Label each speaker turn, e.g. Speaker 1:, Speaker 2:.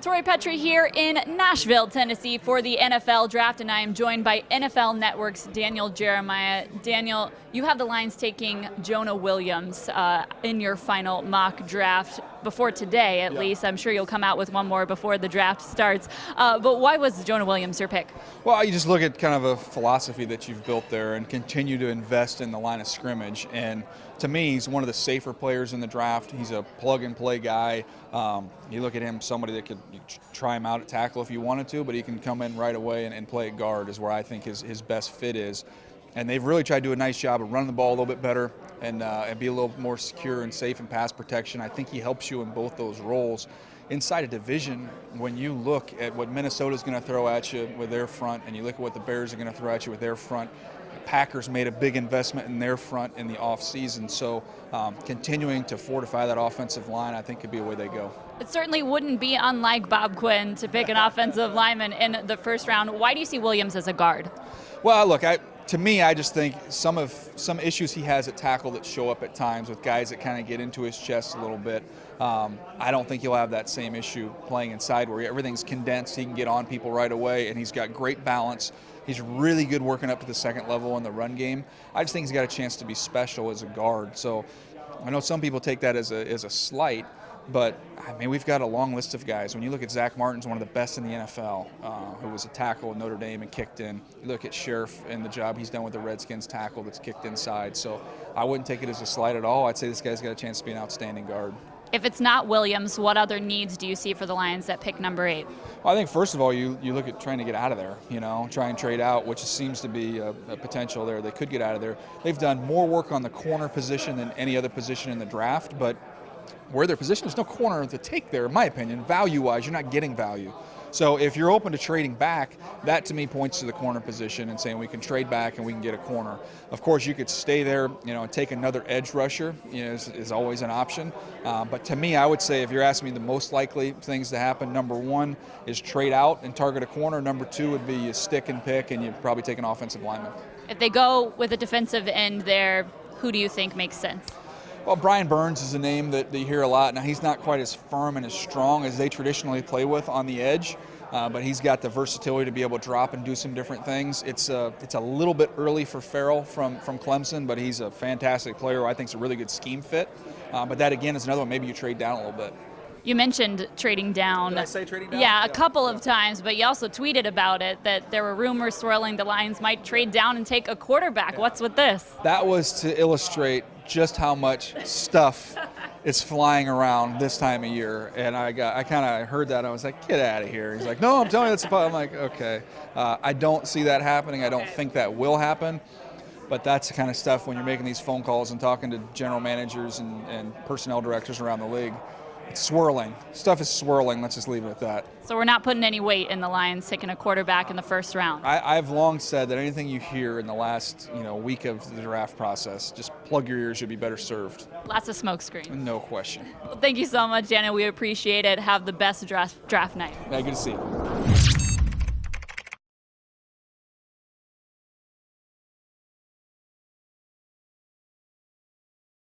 Speaker 1: Tori Petry here in Nashville, Tennessee for the NFL Draft, and I am joined by NFL Network's Daniel Jeremiah. Daniel, you have the Lions taking Jonah Williams in your final mock draft before today, at least. I'm sure you'll come out with one more before the draft starts. But why was Jonah Williams your pick?
Speaker 2: Well, you just look at kind of a philosophy that you've built there and continue to invest in the line of scrimmage. And to me, he's one of the safer players in the draft. He's a plug-and-play guy. You look at him, somebody that could try him out at tackle if you wanted to, but he can come in right away and play at guard is where I think his best fit is. And they've really tried to do a nice job of running the ball a little bit better and be a little more secure and safe in pass protection. I think he helps you in both those roles. Inside a division, when you look at what Minnesota's going to throw at you with their front and you look at what the Bears are going to throw at you with their front, the Packers made a big investment in their front in the offseason. So continuing to fortify that offensive line, I think, could be a way they go.
Speaker 1: It certainly wouldn't be unlike Bob Quinn to pick an offensive lineman in the first round. Why do you see Williams as a guard?
Speaker 2: Well, look, to me, I just think some issues he has at tackle that show up at times with guys that kind of get into his chest a little bit. I don't think he'll have that same issue playing inside where everything's condensed. He can get on people right away, and he's got great balance. He's really good working up to the second level in the run game. I just think he's got a chance to be special as a guard. So I know some people take that as a slight, but I mean, we've got a long list of guys. When you look at Zach Martin's one of the best in the NFL, who was a tackle at Notre Dame and kicked in. You look at Sheriff and the job he's done with the Redskins tackle that's kicked inside. So I wouldn't take it as a slight at all. I'd say this guy's got a chance to be an outstanding guard.
Speaker 1: If it's not Williams, what other needs do you see for the Lions at pick number 8?
Speaker 2: Well, I think first of all, you look at trying to get out of there, try and trade out, which seems to be a potential there. They could get out of there. They've done more work on the corner position than any other position in the draft, but where their position, there's no corner to take there, in my opinion. Value-wise, you're not getting value. So if you're open to trading back, that to me points to the corner position and saying we can trade back and we can get a corner. Of course, you could stay there, and take another edge rusher, is always an option. But to me, I would say if you're asking me the most likely things to happen, number 1 is trade out and target a corner. Number 2 would be you stick and pick, and you'd probably take an offensive lineman.
Speaker 1: If they go with a defensive end there, who do you think makes sense?
Speaker 2: Well, Brian Burns is a name that you hear a lot. Now, he's not quite as firm and as strong as they traditionally play with on the edge, but he's got the versatility to be able to drop and do some different things. It's a little bit early for Farrell from Clemson, but he's a fantastic player who I think is a really good scheme fit. But that, again, is another one. Maybe you trade down a little bit.
Speaker 1: You mentioned trading down.
Speaker 2: Did I say trading down?
Speaker 1: Yeah, a couple of times, but you also tweeted about it, that there were rumors swirling the Lions might trade down and take a quarterback. Yeah. What's with this?
Speaker 2: That was to illustrate just how much stuff is flying around this time of year. And I kind of heard that. I was like, get out of here. He's like, no, I'm telling you that's a problem. I'm like, okay. I don't see that happening. I don't think that will happen. But that's the kind of stuff when you're making these phone calls and talking to general managers and personnel directors around the league. It's swirling. Stuff is swirling. Let's just leave it at that.
Speaker 1: So we're not putting any weight in the Lions taking a quarterback in the first round.
Speaker 2: I've long said that anything you hear in the last week of the draft process, just plug your ears. You'll be better served.
Speaker 1: Lots of smoke screens.
Speaker 2: No question.
Speaker 1: Well, thank you so much, Daniel. We appreciate it. Have the best draft night.
Speaker 2: Yeah, good to see you.